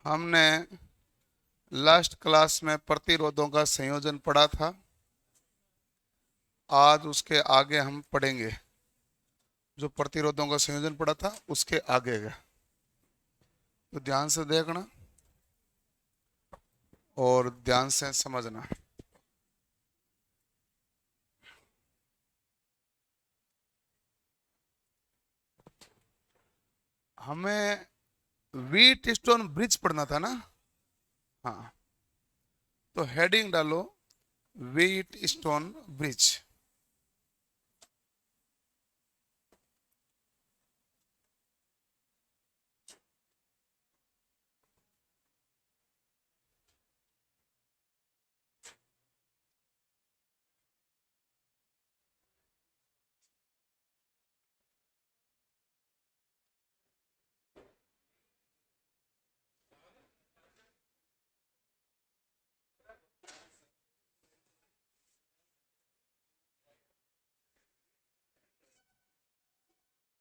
हमने last class में प्रतिरोधों का संयोजन पढ़ा था। आज उसके आगे हम पढ़ेंगे। जो प्रतिरोधों का संयोजन पढ़ा था उसके आगे का, तो ध्यान से देखना और ध्यान से समझना। हमें व्हीट स्टोन ब्रिज पढ़ना था ना। हाँ, तो हेडिंग डालो wheat stone bridge.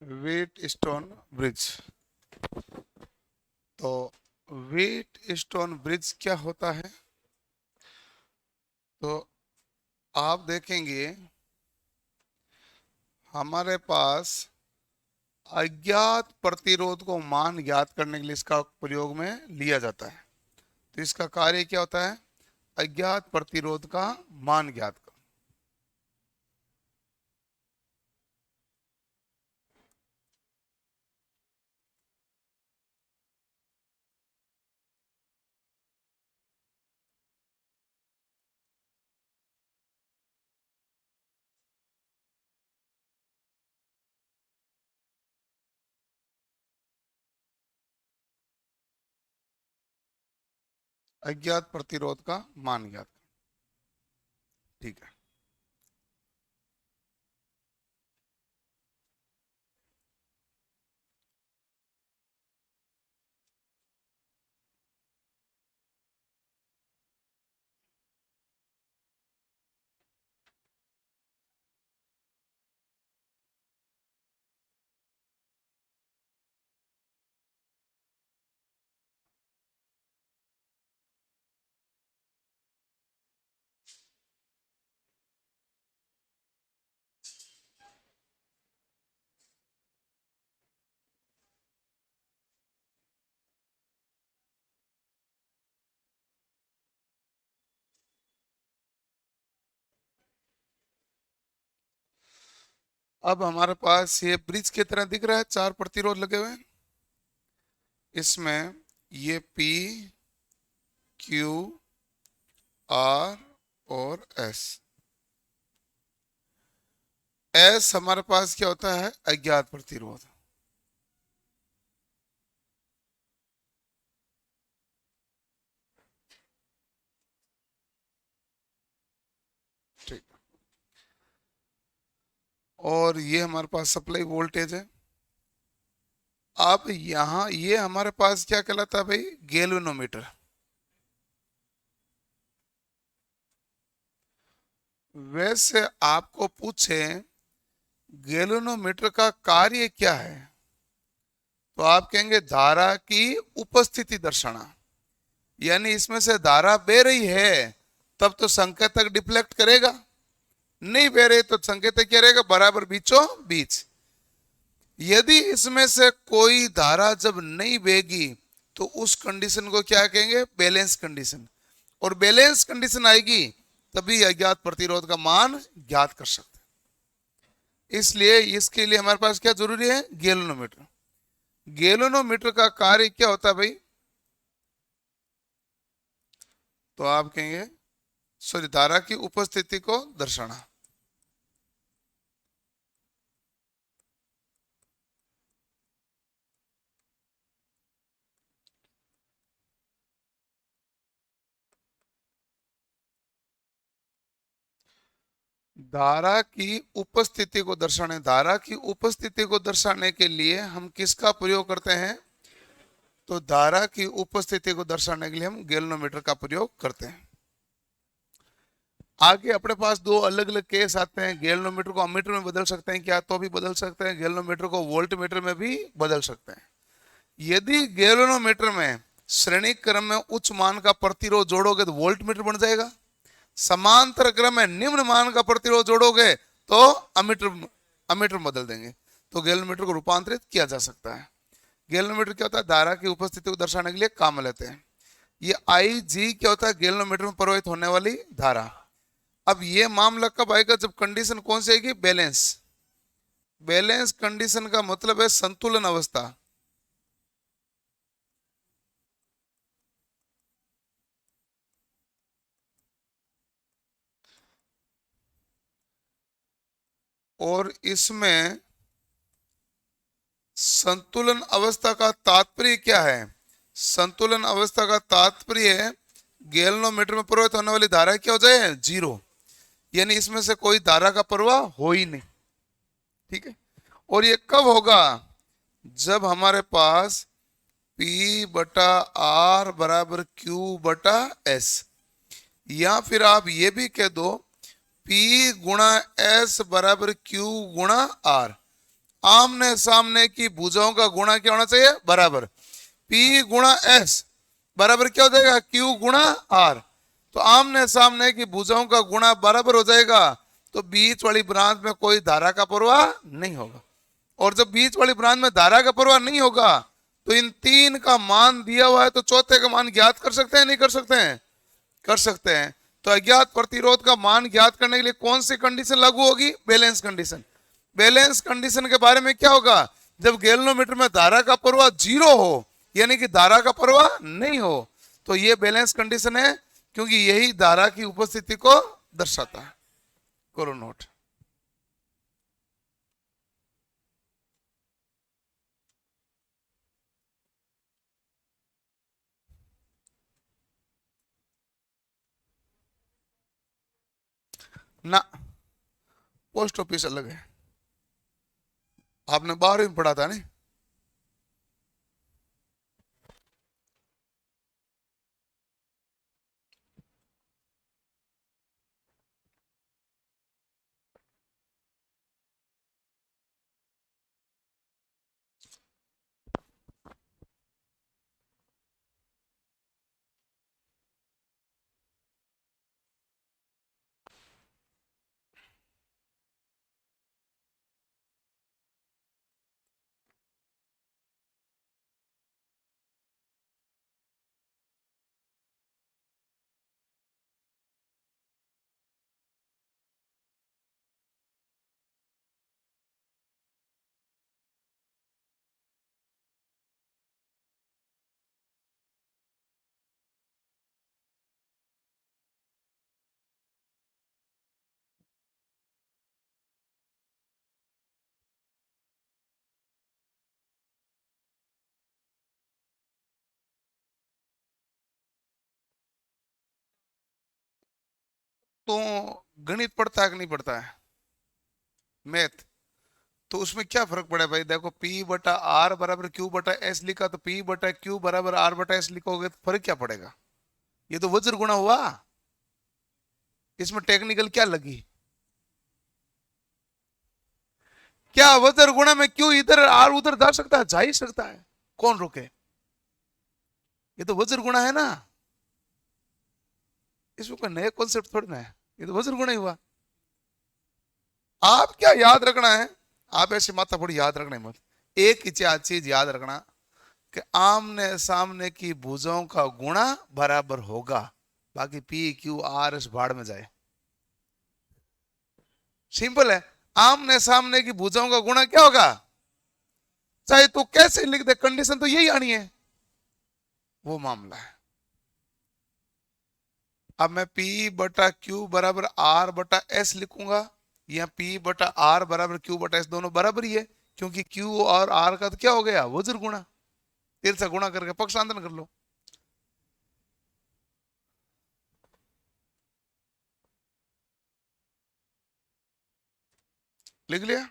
Wheat stone bridge. तो व्हीट स्टोन ब्रिज क्या होता है? तो आप देखेंगे हमारे पास अज्ञात प्रतिरोध को मान ज्ञात करने के लिए इसका प्रयोग में लिया जाता है। तो इसका कार्य क्या होता है? अज्ञात प्रतिरोध का मान ज्ञात करना। अज्ञात प्रतिरोध का मान ज्ञात करना। ठीक है। अब हमारे पास ये ब्रिज की तरह दिख रहा है, चार प्रतिरोध लगे हुए हैं। इसमें ये P, Q, R और S। S हमारे पास क्या होता है? अज्ञात प्रतिरोध। ठीक। और ये हमारे पास सप्लाई वोल्टेज है। अब यहां ये हमारे पास क्या कहलाता है भाई? गैल्वेनोमीटर। वैसे आपको पूछे गैल्वेनोमीटर का कार्य क्या है, तो आप कहेंगे धारा की उपस्थिति दर्शाना। यानी इसमें से धारा बह रही है तब तो संकेतक डिफ्लेक्ट करेगा, नहीं बह रही तो संकेतक क्या रहेगा? बराबर बीचों बीच। यदि इसमें से कोई धारा जब नहीं बहेगी तो उस कंडीशन को क्या कहेंगे? Balance condition. और बैलेंस कंडीशन आएगी तभी अज्ञात प्रतिरोध का मान ज्ञात कर सकते हैं। इसलिए इसके लिए हमारे पास क्या जरूरी है? गैल्वेनोमीटर। गैल्वेनोमीटर का कार्य क्या होता है भाई? तो आप कहेंगे सॉरी, धारा की उपस्थिति को दर्शाना। धारा की उपस्थिति को दर्शाने, धारा की उपस्थिति को दर्शाने के लिए हम किसका प्रयोग करते हैं? तो धारा की उपस्थिति को दर्शाने के लिए हम गैल्वेनोमीटर का प्रयोग करते हैं। आगे अपने पास दो अलग अलग केस आते हैं। गैल्वेनोमीटर को अमीटर में बदल सकते हैं क्या? तो भी बदल सकते हैं। गैल्वेनोमीटर को वोल्टमीटर में भी बदल सकते हैं। यदि गैल्वेनोमीटर में श्रेणी क्रम में उच्च मान का प्रतिरोध जोड़ोगे तो वोल्ट मीटर बन जाएगा, समांतर क्रम में निम्न मान का प्रतिरोध जोड़ोगे तो अमीटर अमीटर बदल देंगे, तो गैलोमीटर को रूपांतरित किया जा सकता है। गैलोमीटर क्या होता है, धारा की उपस्थिति को दर्शाने के लिए काम में लेते हैं। ये आई जी क्या होता है, गैलोमीटर में प्रवाहित होने वाली धारा। अब ये मामला कब आएगा, जब कंडीशन कौन सी आएगी, बैलेंस। बैलेंस कंडीशन का मतलब है संतुलन अवस्था। और इसमें संतुलन अवस्था का तात्पर्य क्या है, संतुलन अवस्था का तात्पर्य गैल्वेनोमीटर में प्रवाहित होने वाली धारा क्या हो जाए, जीरो, यानी इसमें से कोई धारा का प्रवाह हो ही नहीं। ठीक है, और ये कब होगा, जब हमारे पास P बटा R बराबर Q बटा S, या फिर आप ये भी कह दो P गुणा S बराबर Q गुणा R। आमने सामने की भुजाओं का गुणा क्या होना चाहिए, बराबर। P गुणा S बराबर क्या हो जाएगा, Q गुणा R। तो आमने सामने की भुजाओं का गुणा बराबर हो जाएगा, तो बीच वाली ब्रांच में कोई धारा का प्रवाह नहीं होगा। और जब बीच वाली ब्रांच में धारा का प्रवाह नहीं होगा, तो इन तीन का मान दिया हुआ है, तो चौथे का मान ज्ञात कर सकते हैं, नहीं कर सकते हैं, कर सकते हैं। तो अज्ञात प्रतिरोध का मान ज्ञात करने के लिए कौन सी कंडीशन लागू होगी, बैलेंस कंडीशन। बैलेंस कंडीशन के बारे में क्या होगा, जब गैल्वेनोमीटर में धारा का प्रवाह जीरो हो, यानी कि धारा का प्रवाह नहीं हो, तो ये बैलेंस कंडीशन है, क्योंकि यही धारा की उपस्थिति को दर्शाता है। करो नोट। ना, पोस्ट ऑफिस अलग है, आपने 12वीं में पढ़ा था नहीं। तो गणित पढ़ता है कि नहीं पढ़ता है, मैथ, तो उसमें क्या फर्क पड़ा भाई, देखो P बटा R बराबर Q बटा S लिखा, तो P बटा Q बराबर R बटा S लिखोगे तो फर्क क्या पड़ेगा, ये तो वज्र गुणा हुआ, इसमें टेक्निकल क्या लगी, क्या वज्र गुणा में Q इधर R उधर जा सकता है, जा ही सकता है, कौन रोके, ये तो वज्र गुणा है ना, इसमें कोई नया कॉन्सेप्ट थोड़ी ना है, ये तो वज्र गुणा ही हुआ। आप क्या याद रखना है, आप ऐसी माता थोड़ी याद रखना मत, एक ही चीज याद रखना कि आमने सामने की भुजाओं का गुणा बराबर होगा, बाकी PQRS भाड़ में जाए, सिंपल है। आमने सामने की भुजाओं का गुणा क्या होगा, चाहे तू कैसे लिख दे, कंडीशन तो यही आनी है, वो मामला है। अब मैं P बटा Q बराबर R बटा S लिखूंगा, या P बटा R बराबर Q बटा S, दोनों बराबर ही है, क्योंकि Q और R का तो क्या हो गया, वज्र गुणा, तेल से गुणा करके पक्षांतरण कर लो, लिख लिया।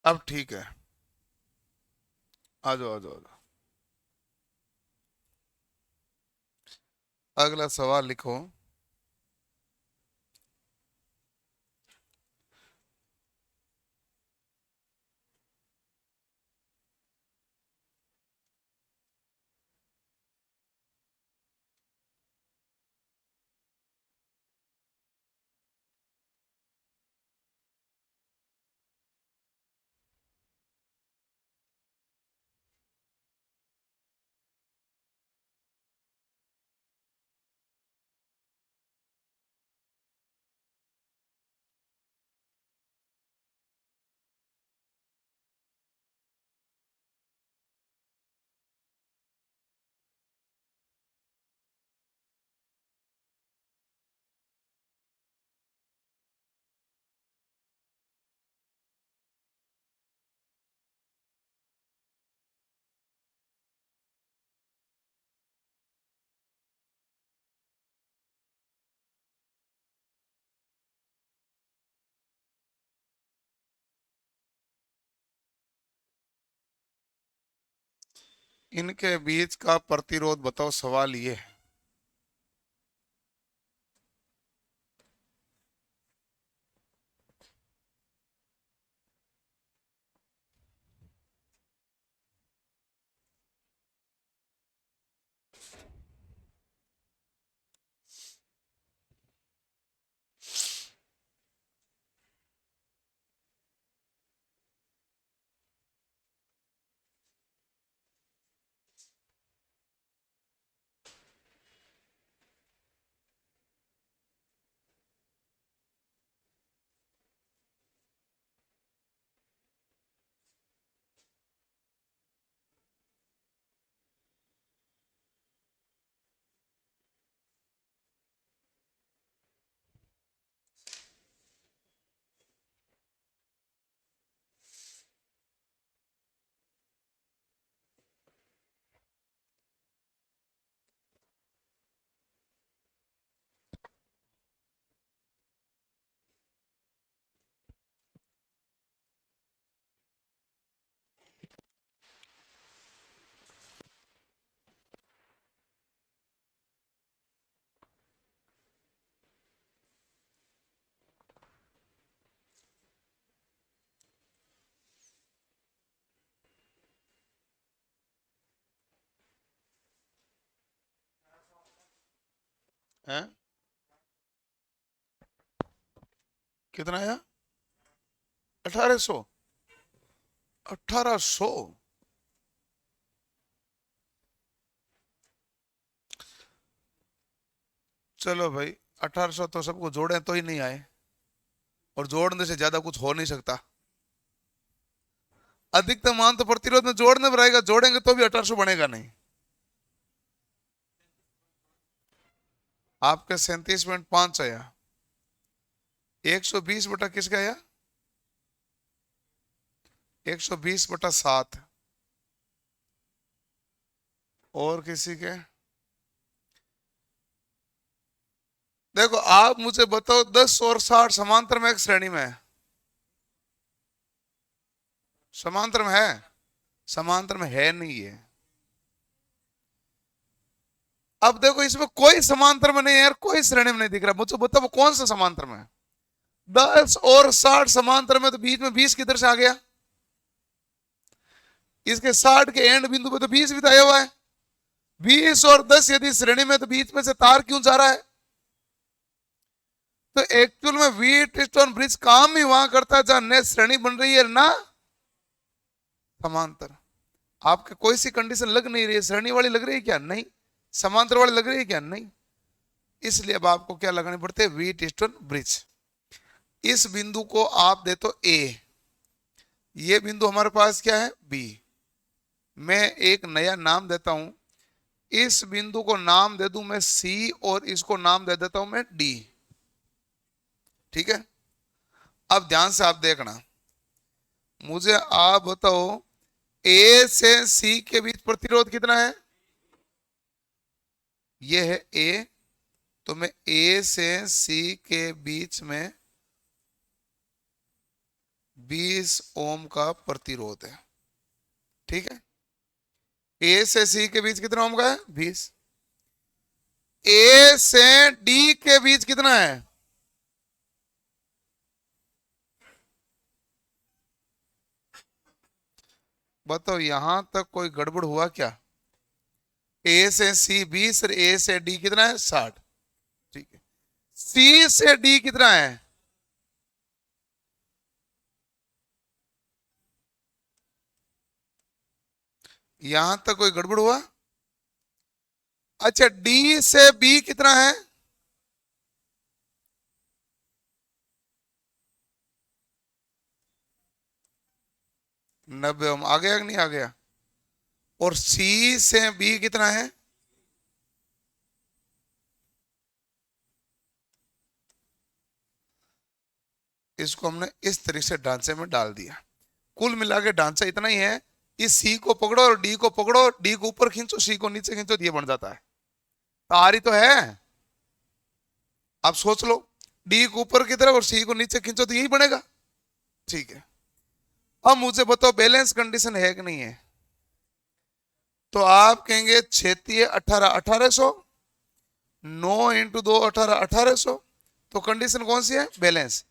अब ठीक है, आ जाओ आ जाओ आ जाओ। अगला सवाल लिखो। इनके बीच का प्रतिरोध बताओ, सवाल ये है। हैं? कितना आया? 1800? 1800? चलो भाई, 1800 तो सबको जोड़े तो ही नहीं आए, और जोड़ने से ज्यादा कुछ हो नहीं सकता। अधिकतम मान तो प्रतिरोध में जोड़ने पर आएगा, जोड़ेंगे तो भी 1800 बनेगा नहीं। आपके 37.5 आया। 120 बटा किसका आया? 120/7। और किसी के? देखो आप मुझे बताओ, 10 और 60 समांतर में एक श्रेणी में है? समांतर में है? समांतर में है नहीं है। अब देखो इसमें कोई समांतर में नहीं है यार, कोई श्रेणी में नहीं दिख रहा, मुझे बताओ वो कौन सा समांतर में है? 10 और 60 समांतर में, तो बीच में 20 किधर से आ गया? इसके 60 के एंड बिंदु पे तो 20 भी आया हुआ है। 20 और 10 यदि श्रेणी में, तो बीच में से तार क्यों जा रहा है? तो एक्चुअल में व्हीट स्टोन ब्रिज काम ही वहां करता है जहां न श्रेणी बन रही है ना समांतर। आपके कोई सी कंडीशन लग नहीं रही है, श्रेणी वाली लग रही है क्या? नहीं। समांतर वाली लग रही है क्या? नहीं। इसलिए अब आपको क्या लगाने पड़ते हैं? Wheat stone bridge. इस बिंदु को आप दे तो ए, ये बिंदु हमारे पास क्या है? बी। मैं एक नया नाम देता हूं, इस बिंदु को नाम दे दूं मैं सी, और इसको नाम दे देता हूं मैं डी। ठीक है, अब ध्यान से आप देखना, मुझे आप बताओ ए से सी के बीच प्रतिरोध कितना है? ये है ए, तो मैं ए से सी के बीच में 20 ओम का प्रतिरोध है। ठीक है, ए से सी के बीच कितना ओम का है? 20। ए से डी के बीच कितना है? बताओ, यहां तक कोई गड़बड़ हुआ क्या? ए से सी 20 और ए से डी कितना है? 60। ठीक है, सी से डी कितना है? यहां तक कोई गड़बड़ हुआ? अच्छा, डी से बी कितना है? 90 ओम। आ गया कि नहीं आ गया? और सी से बी कितना है? इसको हमने इस तरीके से ढांचे में डाल दिया। कुल मिला के ढांचा इतना ही है, इस सी को पकड़ो और डी को पकड़ो, डी को ऊपर खींचो, सी को नीचे खींचो, तो ये बन जाता है। तो आ रही तो है। आप सोच लो, डी को ऊपर की तरफ और सी को नीचे खींचो तो यही बनेगा। ठीक है, अब मुझे बताओ बैलेंस कंडीशन है कि नहीं है? तो आप कहेंगे 18 1800, 9 × 2 18 1800। तो कंडीशन कौन सी है? बैलेंस।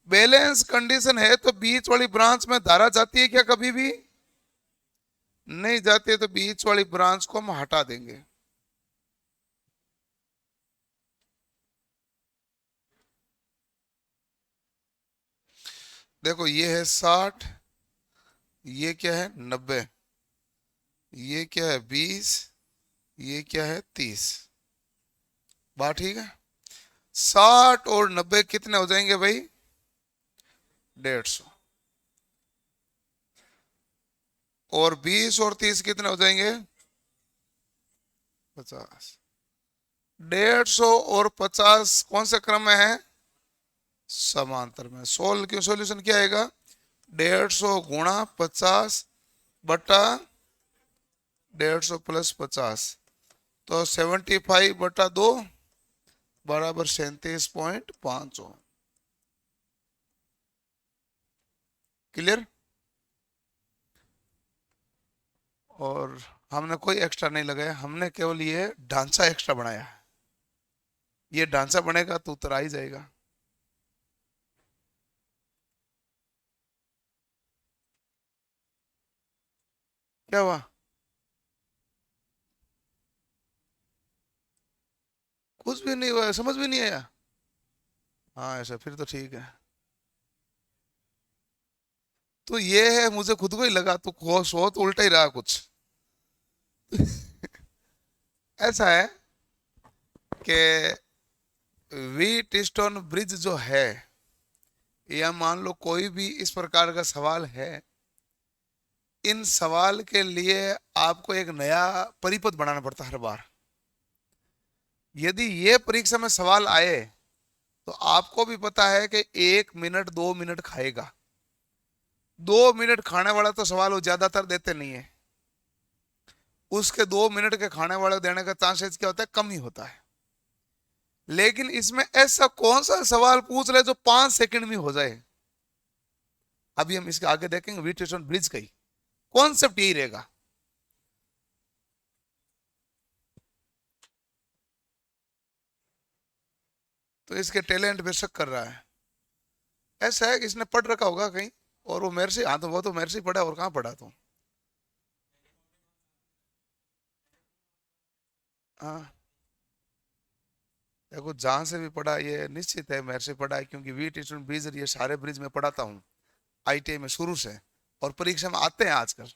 बैलेंस कंडीशन है तो बीच वाली ब्रांच में धारा जाती है क्या कभी भी? नहीं जाती है, तो बीच वाली ब्रांच को हम हटा देंगे। देखो, ये है 60, ये क्या है 90, ये क्या है 20, ये क्या है 30। बात ठीक है। 60 और 90 कितने हो जाएंगे भाई? 150। और 20 और 30 कितने हो जाएंगे? 50। 150 और 50 कौन से क्रम में है? समांतर में। सॉल्यूशन क्या आएगा? 150 गुणा 50 बटा 150 प्लस 50, तो 75/2 बराबर 37.5 ओम। क्लियर? और हमने कोई एक्स्ट्रा नहीं लगाया, हमने केवल ये ढांचा एक्स्ट्रा बनाया है। ये ढांचा बनेगा तो उत्तर आ ही जाएगा। क्या हुआ? कुछ भी नहीं हुआ, समझ भी नहीं आया? हाँ, ऐसा फिर तो ठीक है। तो ये है, मुझे खुद को ही लगा तो हो तो उल्टा ही रहा कुछ। ऐसा है कि व्हीट स्टोन ब्रिज जो है, या मान लो कोई भी इस प्रकार का सवाल है, इन सवाल के लिए आपको एक नया परिपथ बनाना पड़ता है हर बार। यदि ये परीक्षा में सवाल आए तो आपको भी पता है कि 1 मिनट 2 मिनट खाएगा। 2 मिनट खाने वाला तो सवाल वो ज्यादातर देते नहीं है, उसके 2 मिनट के खाने वाले देने का चांसेस क्या होता है? कम ही होता है। लेकिन इसमें ऐसा कौन सा सवाल पूछ ले जो 5 सेकंड में हो जाए? अभी हम इसके आगे देखेंगे। व्हीट स्टोन ब्रिज का ही कॉन्सेप्ट यही रहेगा। तो इसके टैलेंट पे शक कर रहा है। ऐसा है कि इसने पढ़ रखा होगा कहीं, और वो मेरे से, हाँ तो वो तो मेरे से ही पढ़ा, और कहाँ पढ़ा तू? हाँ, देखो जहां से भी पढ़ा ये निश्चित है मेरे से पढ़ा है, क्योंकि व्हीट स्टोन ब्रिज ये सारे ब्रिज में पढ़ाता हूँ आईटीआई में शुरू से, और परीक्षा में आते हैं आजकल।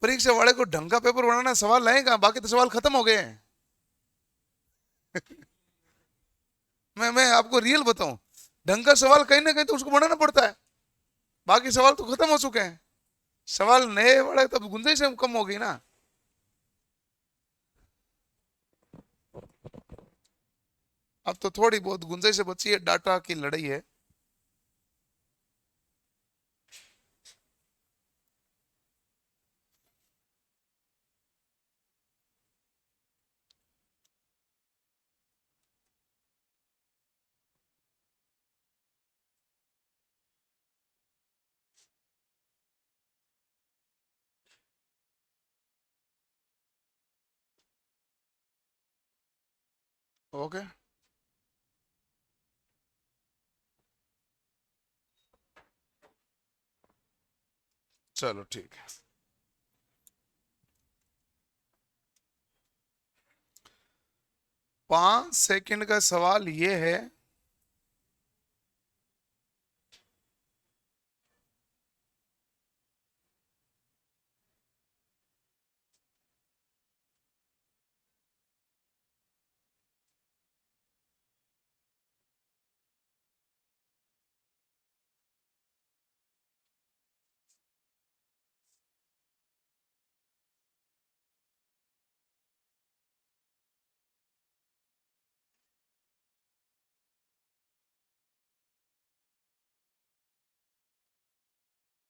परीक्षा वाले को ढंग का पेपर बनाना, सवाल लाएगा, बाकी तो सवाल खत्म हो गए हैं। मैं आपको रियल बताऊं, ढंग का सवाल कहीं ना कहीं तो उसको बनाना पड़ता है, बाकी सवाल तो खत्म हो चुके हैं। सवाल नए वाले तब गुंजाइश कम हो गई ना। अब तो थोड़ी बहुत गुंजाइश बची है, डाटा की लड़ाई है। ओके, चलो ठीक है। 5 सेकंड का सवाल ये है,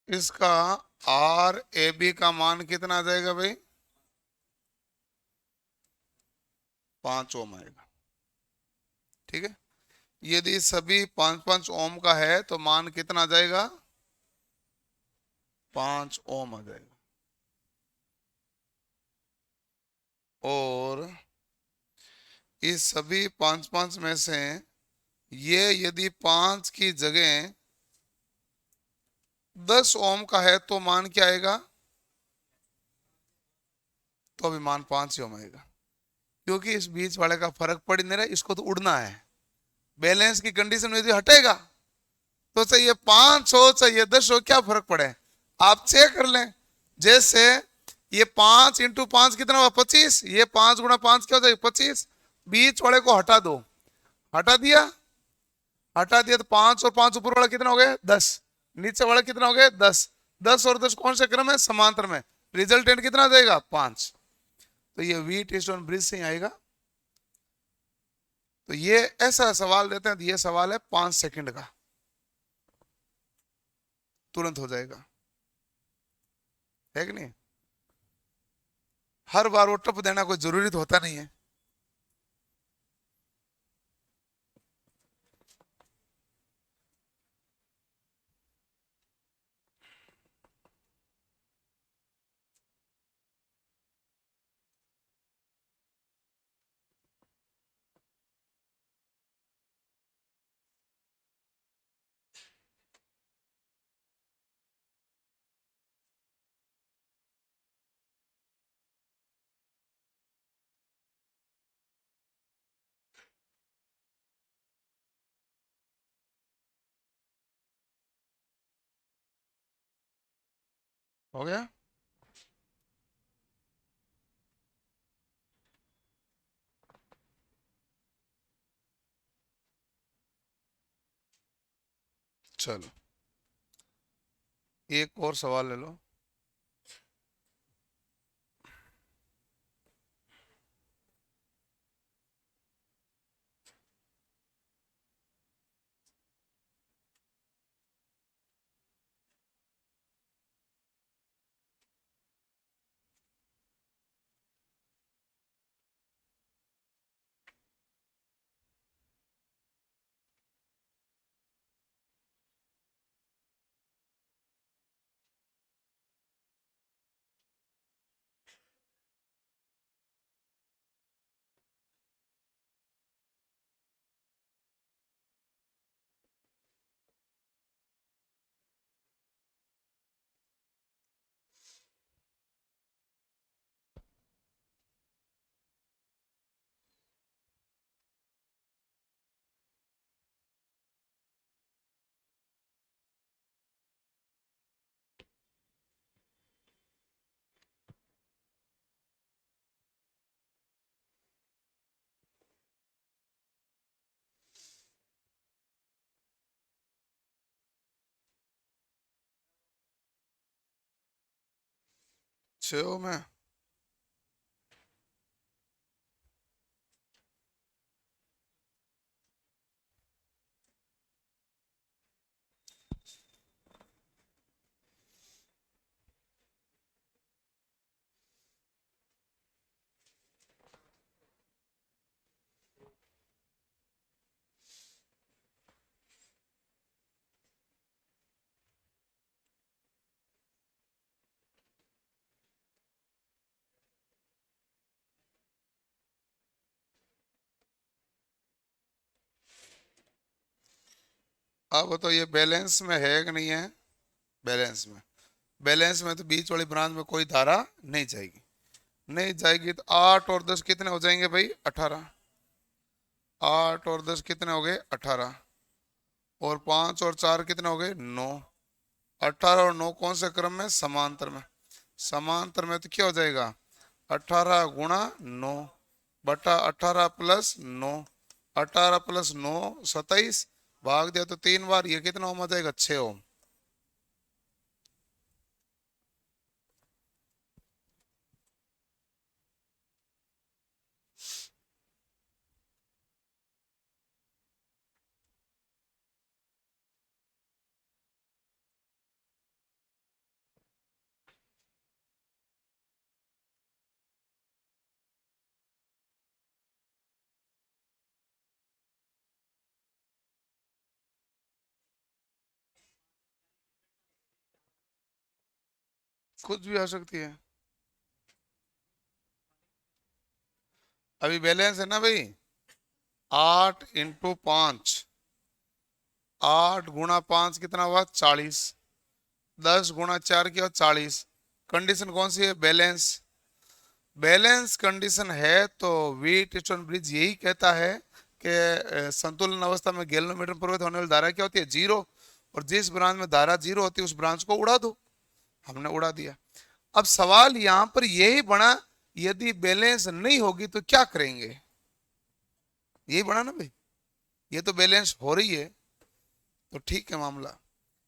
इसका आर ए बी का मान कितना आ जाएगा भाई? 5 ओम आएगा। ठीक है, यदि सभी 5 5 ओम का है तो मान कितना आ जाएगा? 5 ओम आ जाएगा। और इस सभी 5 5 में से ये यदि 5 की जगह 10 ओम का है तो मान क्या आएगा? तो अभी मान 5 ही ओम आएगा, क्योंकि इस बीच वाले का फर्क पड़ नहीं रहा, इसको तो उड़ना है। बैलेंस की कंडीशन में यदि हटेगा तो चाहिए 5 हो चाहिए 10 हो, क्या फर्क पड़े? आप चेक कर लें। जैसे ये 5 × 5 कितना हुआ? 25। ये 5 × 5 क्या हो जाएगा? 25। बीच वाले को हटा दो, हटा दिया, हटा दिया तो 5 और 5 ऊपर वाला कितना हो गया? 10। नीचे वाला कितना हो गया? 10। 10 और 10 कौन से क्रम है? समांतर में। रिजल्टेंट कितना आ जाएगा? 5। तो ये व्हीट स्टोन ब्रिज से ही आएगा। तो ये ऐसा सवाल देते हैं, तो ये सवाल है 5 सेकंड का, तुरंत हो जाएगा, है कि नहीं? हर बार वो टप देना कोई जरूरी तो होता नहीं है। हो गया। चलो एक और सवाल ले लो। छो में अब तो ये बैलेंस में है कि नहीं है? बैलेंस में। बैलेंस में तो बीच वाली ब्रांच में कोई धारा नहीं जाएगी। नहीं जाएगी तो 8 और 10 कितने हो जाएंगे भाई? 18। 8 और 10 कितने हो गए? 18। और 5 और 4 कितने हो गए? 9। 18 और 9 कौन से क्रम में? समांतर में। समांतर में तो क्या हो जाएगा? 18 × 9 बटा 18 + 9। 18 + 9 27। भाग दिया तो 3 बार, ये कितना ओम आ जाएगा? 6 ओम। कुछ भी आ सकती है। अभी बैलेंस है ना भाई? 8 × 5। 8 × 5 कितना हुआ? 40। 10 × 4 क्या? 40। कंडीशन कौन सी है? बैलेंस। बैलेंस कंडीशन है तो व्हीटस्टोन ब्रिज यही कहता है कि संतुलन अवस्था में गैल्वेनोमीटर में प्रवाहित होने वाली धारा क्या होती है? 0। और जिस ब्रांच में धारा 0 होती है उस ब्रांच को उड़ा दो। हमने उड़ा दिया। अब सवाल यहां पर यही बना, यदि बैलेंस नहीं होगी तो क्या करेंगे? यही बना ना भाई। ये तो बैलेंस हो रही है तो ठीक है मामला।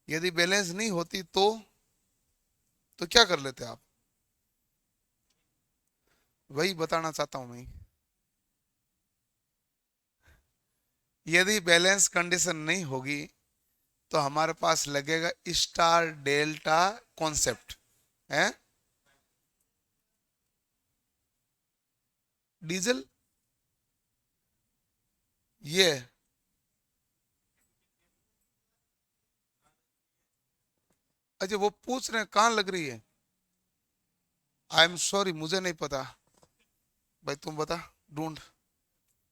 यदि बैलेंस नहीं होती तो क्या कर लेते आप? वही बताना चाहता हूं मैं। यदि बैलेंस कंडीशन नहीं होगी तो हमारे पास लगेगा स्टार डेल्टा कॉन्सेप्ट है। डीजल ये अच्छा वो पूछ रहे हैं कहाँ लग रही है? आई एम सॉरी, मुझे नहीं पता भाई, तुम बता। ढूंढ।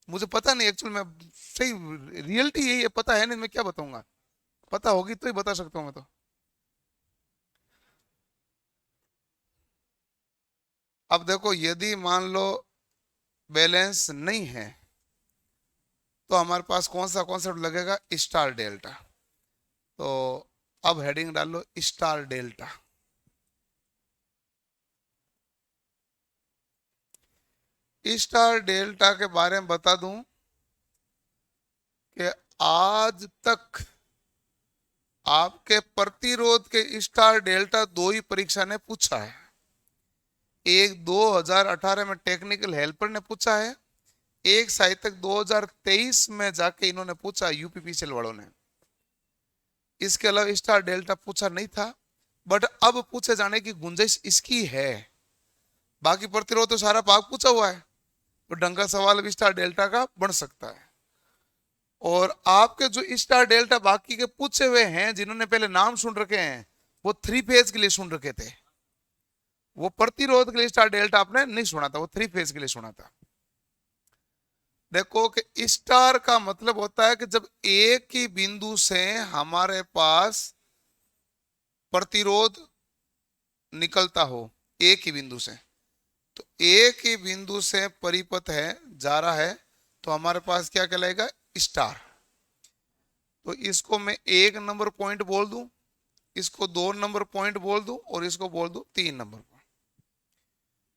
मुझे पता नहीं एक्चुअल में। सही रियलिटी यही है, पता है नहीं, मैं क्या बताऊंगा? पता होगी तो ही बता सकता हूँ मैं तो। अब देखो, यदि मान लो बैलेंस नहीं है तो हमारे पास कौन सा कॉन्सेप्ट लगेगा? Star delta. तो अब हेडिंग डालो स्टार डेल्टा। स्टार डेल्टा के बारे में बता दूं कि आज तक आपके प्रतिरोध के स्टार डेल्टा 2 ही परीक्षा ने पूछा है। एक 2018 में टेक्निकल हेल्पर ने पूछा है, एक साहित्यक 2023 में जाके इन्होंने पूछा यूपीपीसीएल वालों ने। इसके अलावा स्टार डेल्टा पूछा नहीं था, बट अब पूछे जाने की गुंजाइश इसकी है। बाकी प्रतिरोध तो सारा भाग पूछा हुआ है, तो ढंग का सवाल भी स्टार डेल्टा का बन सकता है। और आपके जो स्टार डेल्टा बाकी के पूछे हुए हैं, जिन्होंने पहले नाम सुन रखे हैं, वो 3 फेज के लिए सुन रखे थे। वो प्रतिरोध के लिए स्टार डेल्टा आपने नहीं सुना था, वो 3 फेज के लिए सुना था। देखो कि स्टार का मतलब होता है कि जब एक ही बिंदु से हमारे पास प्रतिरोध निकलता हो, एक ही बिंदु से, तो एक ही बिंदु से परिपथ है, जा रहा है, तो हमारे पास क्या कहलाएगा? स्टार। तो इसको मैं 1 नंबर पॉइंट बोल दूं, इसको 2 नंबर पॉइंट बोल दूं, और इसको बोल दूं 3 नंबर पॉइंट।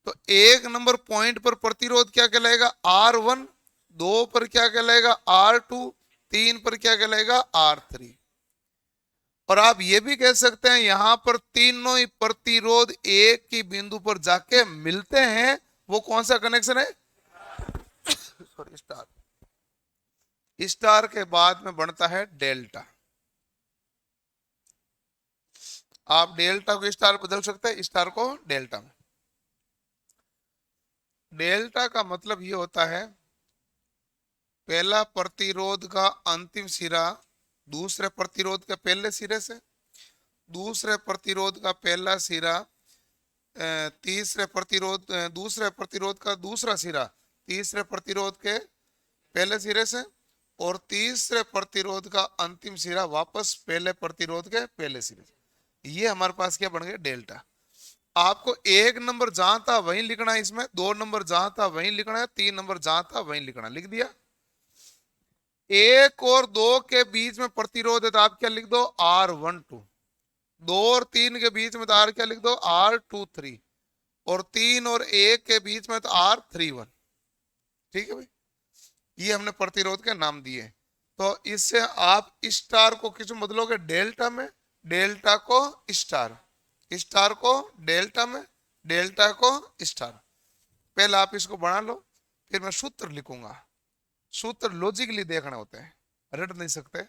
तो 1 नंबर पॉइंट पर प्रतिरोध क्या कहलाएगा? R1। 2 पर क्या कहलाएगा? R2। 3 पर क्या कहलाएगा? R3। और आप ये भी कह सकते हैं यहां पर तीनों ही प्रतिरोध एक ही बिंदु पर जाके मिलते हैं। वो कौन सा कनेक्शन है? Sorry, star. स्टार के बाद में बनता है डेल्टा। आप डेल्टा को स्टार बदल सकते हैं, स्टार को डेल्टा में। डेल्टा का मतलब ये होता है पहला प्रतिरोध का अंतिम सिरा दूसरे प्रतिरोध के पहले सिरे से, दूसरे प्रतिरोध का पहला सिरा तीसरे प्रतिरोध दूसरे प्रतिरोध का दूसरा सिरा तीसरे प्रतिरोध के पहले सिरे से, और तीसरे प्रतिरोध का अंतिम सिरा वापस पहले प्रतिरोध के पहले सिरे। ये हमारे पास क्या बन गया, डेल्टा। आपको एक नंबर जहां था वहीं लिखना है, इसमें दो नंबर जहां था वहीं लिखना है, तीन नंबर जहां था वहीं लिखना है। लिख दिया। एक और दो के बीच में प्रतिरोध है तो आप क्या लिख दो, R12। दो और तीन के बीच में तो आर क्या लिख दो, R23। और तीन और एक के बीच में तो R31। ठीक है भाई, ये हमने प्रतिरोध के नाम दिए। तो इससे आप स्टार को किस में बदलोगे, डेल्टा में, डेल्टा को स्टार, स्टार को डेल्टा में, डेल्टा को स्टार। पहले आप इसको बना लो, फिर मैं सूत्र लिखूंगा। सूत्र लॉजिकली देखने होते हैं, रट नहीं सकते।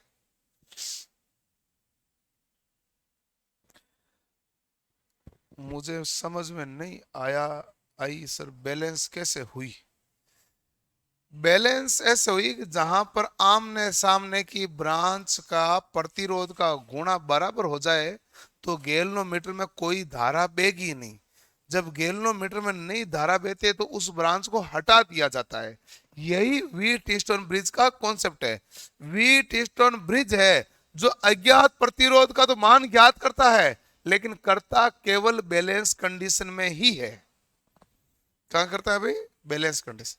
मुझे समझ में नहीं आया, आई सर, बैलेंस कैसे हुई। बैलेंस ऐसे हुई कि जहां पर आमने सामने की ब्रांच का प्रतिरोध का गुणा बराबर हो जाए तो गैल्वेनोमीटर में कोई धारा बहेगी नहीं। जब गैल्वेनोमीटर में नई धारा बहती है तो उस ब्रांच को हटा दिया जाता है। यही व्हीटस्टोन ब्रिज का कॉन्सेप्ट है। व्हीटस्टोन ब्रिज है जो अज्ञात प्रतिरोध का तो मान ज्ञात करता है, लेकिन करता केवल बैलेंस कंडीशन में ही है। क्या करता है भाई, बैलेंस कंडीशन।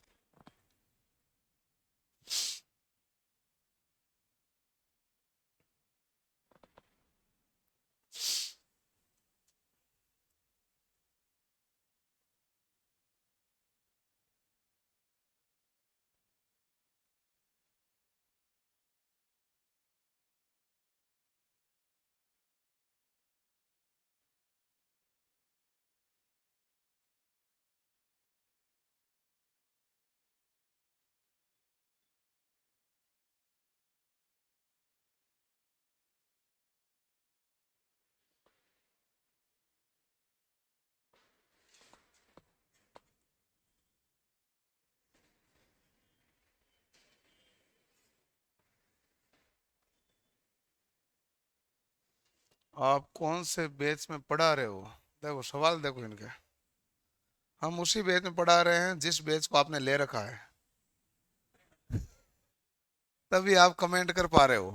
आप कौन से बैच में पढ़ा रहे हो, देखो सवाल देखो इनके। हम उसी बैच में पढ़ा रहे हैं जिस बैच को आपने ले रखा है, तभी आप कमेंट कर पा रहे हो।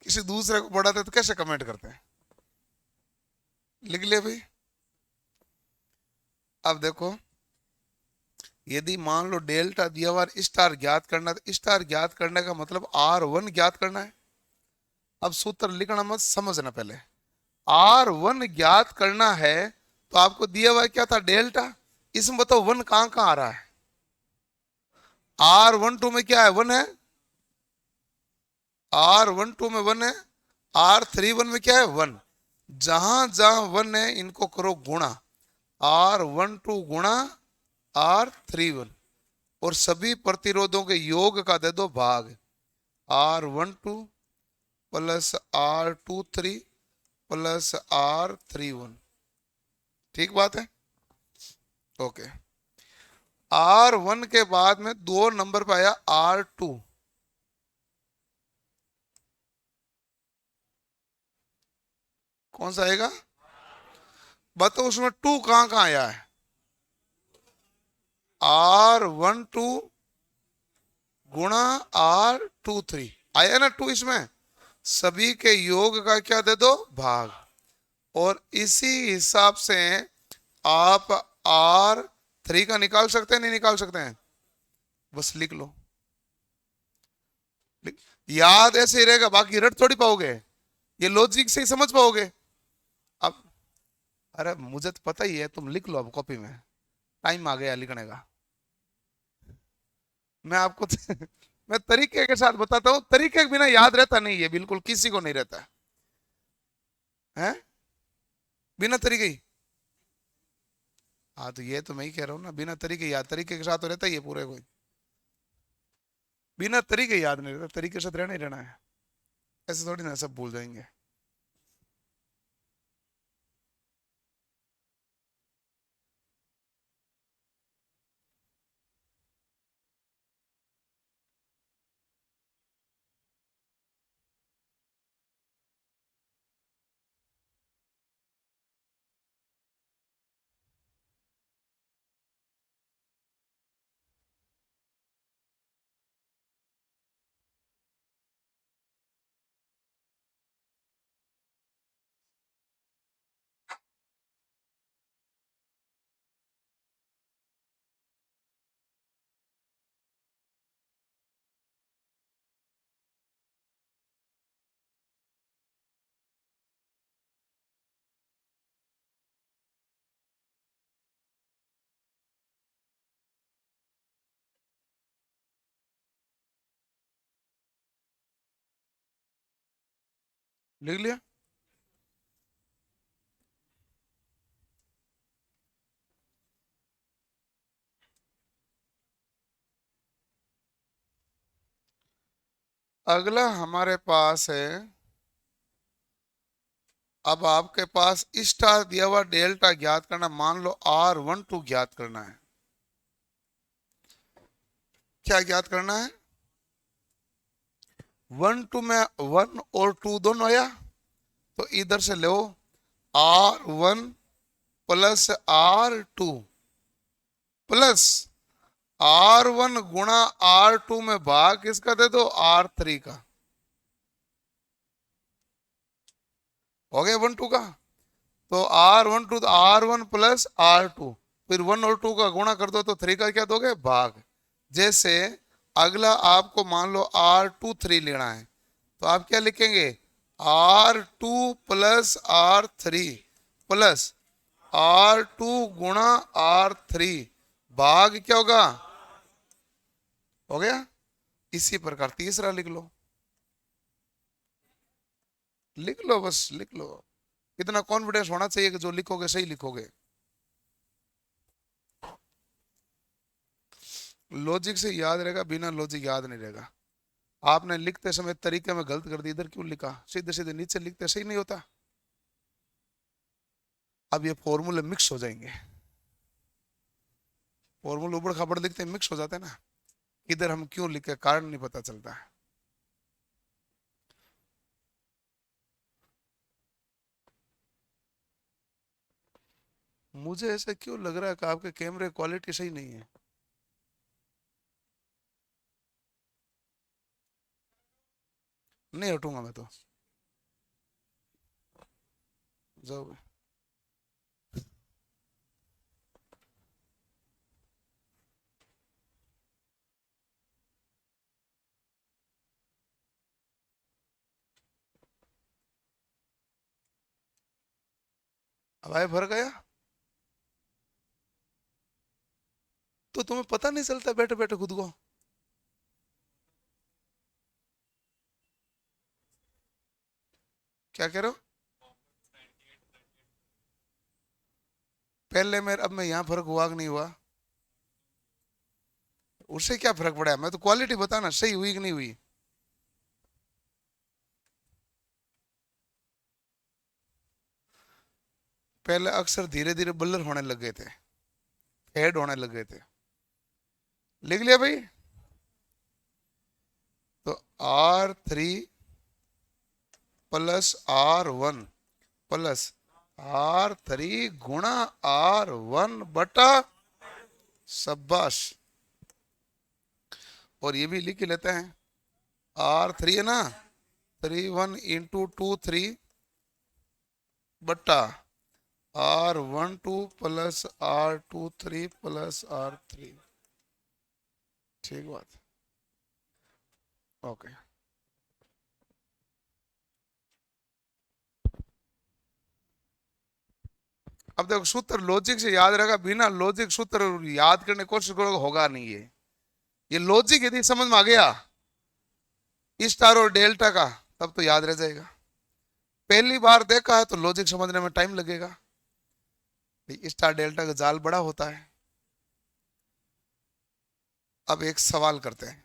किसी दूसरे को पढ़ाते तो कैसे कमेंट करते हैं। लिख लिया भाई। अब देखो, यदि मान लो डेल्टा दिया हुआ स्टार ज्ञात करना, तो स्टार ज्ञात करने का मतलब R1 ज्ञात करना है। अब सूत्र लिखना मत, समझना पहले। R1 ज्ञात करना है तो आपको दिया हुआ क्या था, डेल्टा। इसमें बताओ वन कहां कहां आ रहा है। R12 में क्या है, वन है। R12 में वन है। R31 में क्या है, वन। जहां जहां वन है इनको करो गुणा, R12 गुणा R31। और सभी प्रतिरोधों के योग का दे दो भाग, R12 plus R23 plus R31। ठीक बात है, ओके। R1 के बाद में दो नंबर पे आया R2। कौन सा आएगा, बताओ उसमें टू कहां कहां आया है। R12 गुणा R23 आया ना टू इसमें। सभी के योग का क्या दे दो, भाग। और इसी हिसाब से आप R3 का निकाल सकते हैं, नहीं निकाल सकते हैं, बस लिख लो। याद ऐसे ही रहेगा, बाकी रट थोड़ी पाओगे, ये लॉजिक से ही समझ पाओगे। अब अरे मुझे तो पता ही है, तुम लिख लो अब कॉपी में, टाइम आ गया लिखने का। मैं आपको मैं तरीके के साथ बताता हूँ, तरीके के बिना याद रहता नहीं है, बिल्कुल किसी को नहीं रहता है, बिना तरीके ही। हाँ तो ये तो मैं ही कह रहा हूँ ना, बिना तरीके याद, तरीके के साथ तो रहता ही है पूरे कोई, बिना तरीके याद नहीं रहता, तरीके से रहना ही रहना है। ऐसे थोड़ी ना सब भूल जाएंगे। लिख लिया। अगला हमारे पास है, अब आपके पास स्टार दिया हुआ डेल्टा ज्ञात करना, मान लो R12 ज्ञात करना है। क्या ज्ञात करना है? 1 2 में 1 और 2 दोनों आया, तो इधर से लो R1 plus R2 plus R1 गुणा R2 में भाग किसका दे दो? R3 का। हो गया 1 2 का। तो R12 तो R1 प्लस R2, फिर 1 और 2 का गुणा कर दो तो 3 का क्या दोगे? भाग। जैसे अगला आपको मान लो R23 लेना है, तो आप क्या लिखेंगे? R2 plus R3 plus R2 गुणा R3 भाग क्या होगा? हो गया। इसी प्रकार तीसरा लिख लो, लिख लो, बस लिख लो। इतना कॉन्फिडेंस होना चाहिए कि जो लिखोगे सही लिखोगे। लॉजिक से याद रहेगा, बिना लॉजिक याद नहीं रहेगा। आपने लिखते समय तरीके में गलत कर दी, इधर क्यों लिखा? सीधे सीधे नीचे लिखते सही नहीं होता। अब ये फॉर्मूले मिक्स हो जाएंगे, फॉर्मूले उबड़ खाबड़ लिखते मिक्स हो जाते हैं ना, इधर हम क्यों लिखे कारण नहीं पता चलता है। मुझे ऐसा क्यों लग रहा है कि आपके कैमरे क्वालिटी सही नहीं है। नहीं हटूंगा मैं तो, जाओ। अब आए भर गया, तो तुम्हें पता नहीं चलता बैठे बैठे खुद को। क्या कह रहे हो? पहले मेरे, अब मैं यहाँ फर्क हुआ कि नहीं हुआ? उससे क्या फर्क पड़ा? मैं तो क्वालिटी बताना सही हुई कि नहीं हुई। पहले अक्सर धीरे धीरे ब्लर होने लग गए थे, फेड होने लग गए थे। लिख लिया भाई? तो R3 plus R1 plus R3 गुणा R1 बटा, शाबाश। और ये भी लिख ही लेते हैं, R3 है ना, 3 1 × 2 3 बटा R12 plus R23 plus R3। ठीक बात, ओके। अब देखो सूत्र लॉजिक से याद रहेगा, बिना लॉजिक सूत्र याद करने की कोशिश करोगे होगा नहीं ये लॉजिक यदि समझ में आ गया स्टार और डेल्टा का, तब तो याद रह जाएगा। पहली बार देखा है तो लॉजिक समझने में टाइम लगेगा। स्टार डेल्टा का जाल बड़ा होता है। अब एक सवाल करते हैं।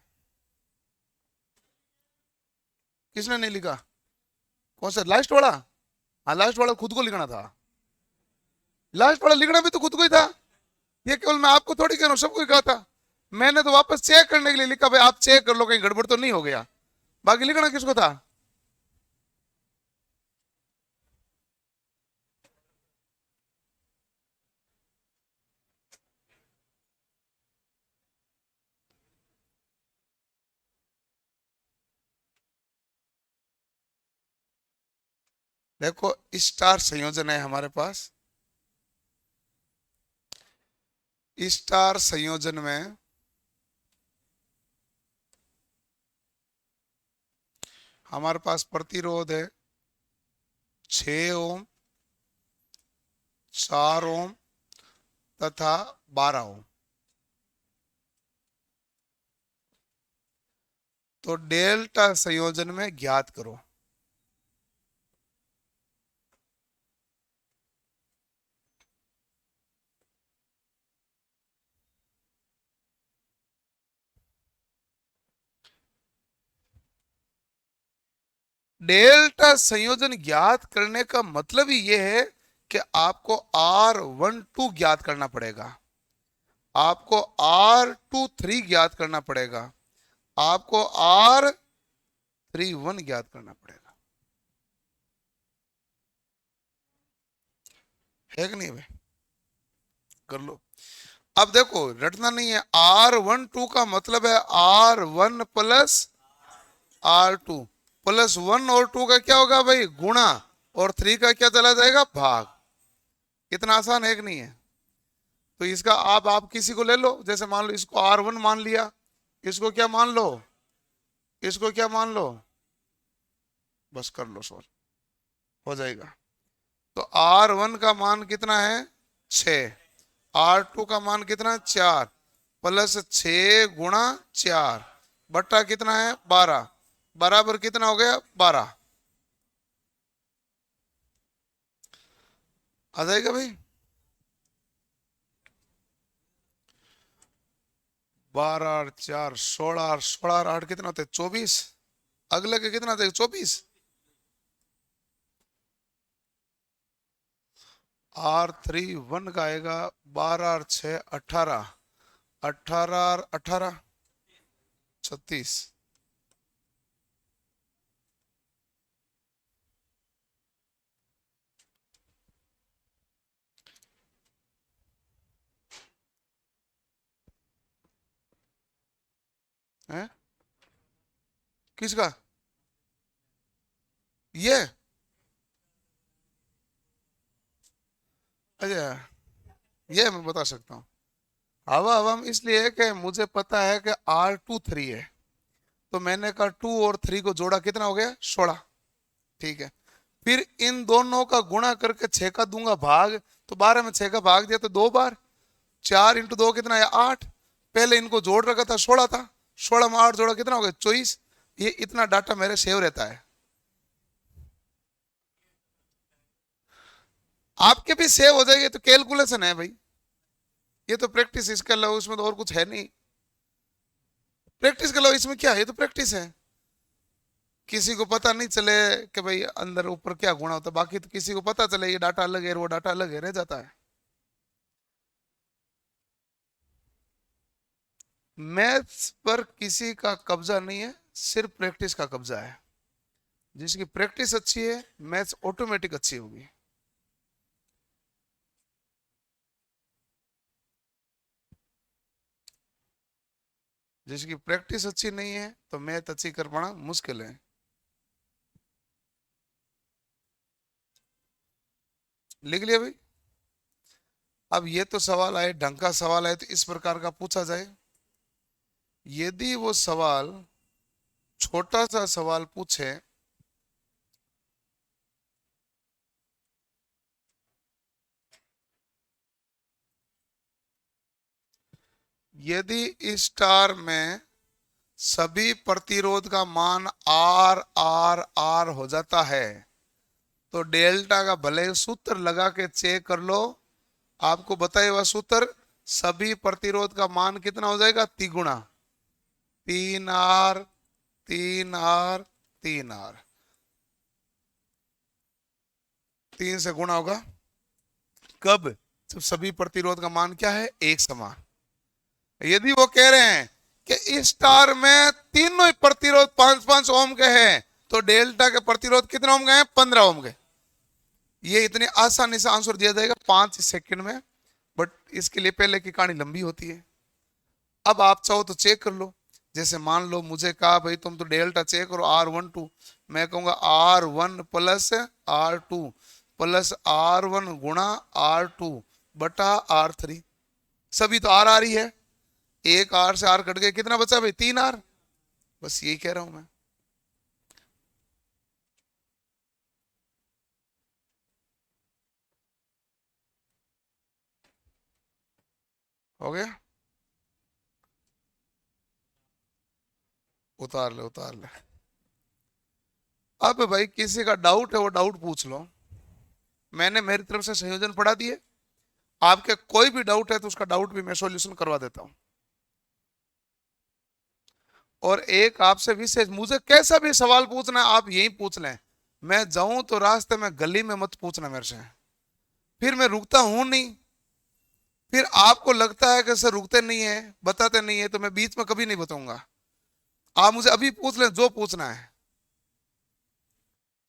किसने नहीं लिखा? कौन सा? लास्ट वाला? हाँ, लास्ट वाला खुद को लिखना था। लास्ट वाला लिखना भी तो खुद को ही था। ये केवल मैं आपको थोड़ी कह रहा हूँ, सबको कहा था। मैंने तो वापस चेक करने के लिए लिखा, भाई आप चेक कर लो कहीं गड़बड़ तो नहीं हो गया। बाकी लिखना किसको था? देखो स्टार संयोजन है हमारे पास। स्टार संयोजन में हमारे पास प्रतिरोध है 6 ओम, 4 ओम तथा 12 ओम। तो डेल्टा संयोजन में ज्ञात करो। डेल्टा संयोजन ज्ञात करने का मतलब ही यह है कि आपको R12 ज्ञात करना पड़ेगा, आपको R23 ज्ञात करना पड़ेगा, आपको R31 ज्ञात करना पड़ेगा। है कि नहीं भाई? कर लो। अब देखो रटना नहीं है, R12 का मतलब है R1 प्लस R2 प्लस 1 और 2 का क्या होगा भाई? गुणा, और 3 का क्या चला जाएगा? भाग। इतना आसान है कि नहीं है? तो इसका आप किसी को ले लो, जैसे मान लो इसको R1 मान लिया, इसको क्या मान लो? इसको क्या मान लो? बस कर लो सॉल्व, हो जाएगा। तो R1 का मान कितना है? 6। R2 का मान कितना? 4 प्लस 6 गुणा 4 बट्टा कितना है? 12 बराबर कितना हो गया? 12। आ जाएगा भाई? 12 और 4 16 और 16 और 8 कितना होता है? 24। अगले के कितना होता है? 24। R31 का आएगा 12 और 6 18, 18 और 18 36। है किसका? ये अच्छा, ये मैं बता सकता हूँ। हवा हवा में इसलिए है कि मुझे पता है कि R23 है, तो मैंने कहा 2 और 3 को जोड़ा, कितना हो गया? 16। ठीक है, फिर इन दोनों का गुणा करके 6 का दूंगा भाग, तो 12 में 6 का भाग दिया तो 2 बार, 4 इंटू 2 कितना है? 8। पहले इनको जोड़ रखा था, 16 था, 16 में 8 जोड़ा कितना हो गया? 24। ये इतना डाटा मेरे सेव रहता है। आपके भी सेव हो जाएगी, तो कैलकुलेशन है भाई, ये तो प्रैक्टिस, इसके अलावा उसमें तो और कुछ है नहीं। प्रैक्टिस के अलावा इसमें क्या है? ये तो प्रैक्टिस है। किसी को पता नहीं चले कि भाई अंदर ऊपर क्या गुणा होता है, बाकी तो किसी को पता चले ये डाटा अलग है वो डाटा अलग है, रह जाता है। मैथ्स पर किसी का कब्जा नहीं है, सिर्फ प्रैक्टिस का कब्जा है। जिसकी प्रैक्टिस अच्छी है मैथ्स ऑटोमेटिक अच्छी होगी। जिसकी प्रैक्टिस अच्छी नहीं है तो मैथ अच्छी कर पाना मुश्किल है। लिख लिया भाई? अब ये तो सवाल आए, ढंग का सवाल है तो इस प्रकार का पूछा जाए। यदि वो सवाल छोटा सा सवाल पूछे, यदि इस स्टार में सभी प्रतिरोध का मान आर आर आर हो जाता है, तो डेल्टा का भले सूत्र लगा के चेक कर लो, आपको बताए हुआ सूत्र, सभी प्रतिरोध का मान कितना हो जाएगा? तिगुना, 3R 3R 3R, 3 से गुणा होगा कब? जब सभी प्रतिरोध का मान क्या है? एक समान। यदि वो कह रहे हैं कि इस स्टार में तीनों ही प्रतिरोध 5-5 ओम के हैं, तो डेल्टा के प्रतिरोध कितने ओम के हैं? 15 ओम के। ये इतने आसानी से आंसर दिया जाएगा 5 सेकंड में, बट इसके लिए पहले की कहानी लंबी होती है। अब आप चाहो तो चेक कर लो, जैसे मान लो मुझे कहा भाई तुम तो डेल्टा चेक करो R12, मैं कहूंगा R1 plus R2 plus R1 गुणा R2 बटा R3। सभी तो आर आ रही है, एक आर से आर कट गए, कितना बचा भाई? 3R। बस यही कह रहा हूं मैं। हो गया? उतार ले उतार ले। अब भाई किसी का डाउट है वो डाउट पूछ लो, मैंने मेरी तरफ से संयोजन पढ़ा दिए, आपके कोई भी डाउट है तो उसका डाउट भी मैं सॉल्यूशन करवा देता हूं। और एक आपसे विशेष, मुझे कैसा भी सवाल पूछना है आप यही पूछ लें, मैं जाऊं तो रास्ते में गली में मत पूछना मेरे से, फिर मैं रुकता हूं नहीं। फिर आपको लगता है कि सर रुकते नहीं है, बताते नहीं है, तो मैं बीच में कभी नहीं बताऊंगा। आप मुझे अभी पूछ लें जो पूछना है,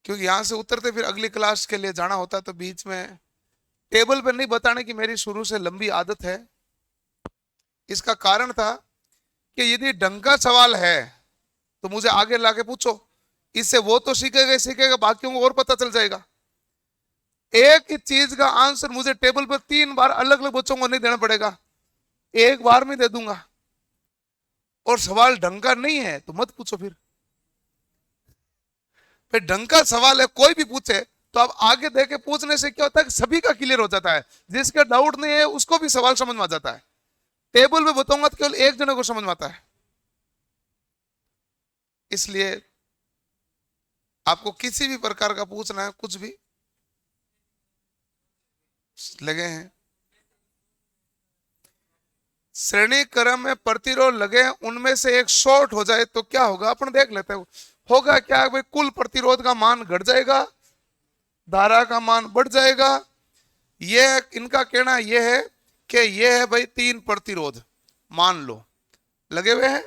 क्योंकि यहां से उतरते फिर अगली क्लास के लिए जाना होता है, तो बीच में टेबल पे नहीं बताने की मेरी शुरू से लंबी आदत है। इसका कारण था कि यदि ढंग का सवाल है तो मुझे आगे लाके पूछो, इससे वो तो सीखेगा सीखेगा, बाकियों को और पता चल जाएगा। एक ही चीज का आंसर मुझे टेबल पर 3 बार अलग अलग बच्चों को नहीं देना पड़ेगा, एक बार में दे दूंगा। और सवाल ढंग का नहीं है तो मत पूछो। फिर ढंग का सवाल है कोई भी पूछे तो आप आगे देके पूछने से क्या होता है, सभी का क्लियर हो जाता है, जिसका डाउट नहीं है उसको भी सवाल समझ में आ जाता है। टेबल में बताऊंगा तो केवल एक जने को समझ में आता है। इसलिए आपको किसी भी प्रकार का पूछना है, कुछ भी लगे हैं, श्रेणी क्रम में प्रतिरोध लगे, उनमें से एक शॉर्ट हो जाए तो क्या होगा, अपन देख लेते हैं। होगा क्या भाई, कुल प्रतिरोध का मान घट जाएगा, धारा का मान बढ़ जाएगा। यह इनका कहना यह है कि यह है भाई 3 प्रतिरोध मान लो लगे हुए हैं,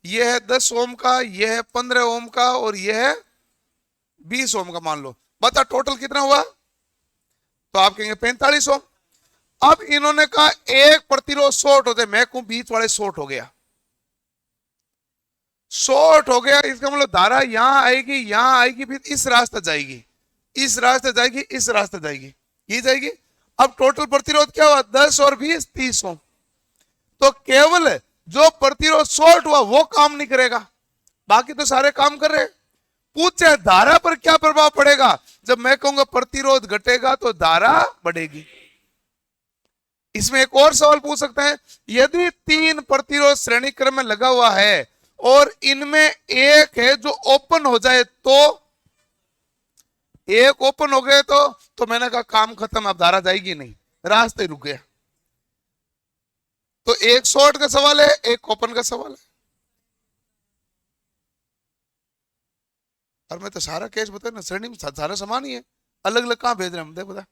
यह है 10 ओम का, यह है 15 ओम का, और यह है 20 ओम का मान लो। बता टोटल कितना हुआ, तो आप कहेंगे 45 ओम। अब इन्होंने कहा एक प्रतिरोध शॉर्ट होते, मैं कहूं बीच वाले शॉर्ट हो गया, शॉर्ट हो गया, इसका मतलब धारा यहां आएगी, यहां आएगी, फिर इस रास्ते जाएगी, इस रास्ते जाएगी, इस रास्ते जाएगी, ये जाएगी। अब टोटल प्रतिरोध क्या हुआ, 10 और 20 30 ओम। तो केवल जो प्रतिरोध शॉर्ट हुआ वो काम नहीं करेगा, बाकी तो सारे काम कर रहे। पूछे धारा पर क्या प्रभाव पड़ेगा, जब मैं कहूंगा प्रतिरोध घटेगा तो धारा बढ़ेगी। इसमें एक और सवाल पूछ सकते हैं, यदि 3 प्रतिरोध श्रेणी क्रम में लगा हुआ है और इनमें एक है जो ओपन हो जाए, तो एक ओपन हो गए तो मैंने कहा काम खत्म, अब धारा जाएगी नहीं, रास्ते रुक गया। तो एक शॉर्ट का सवाल है, एक ओपन का सवाल है। और मैं तो सारा केस बता ना, श्रेणी में सारा समान ही है, अलग अलग कहां भेज रहे हम, देख बता।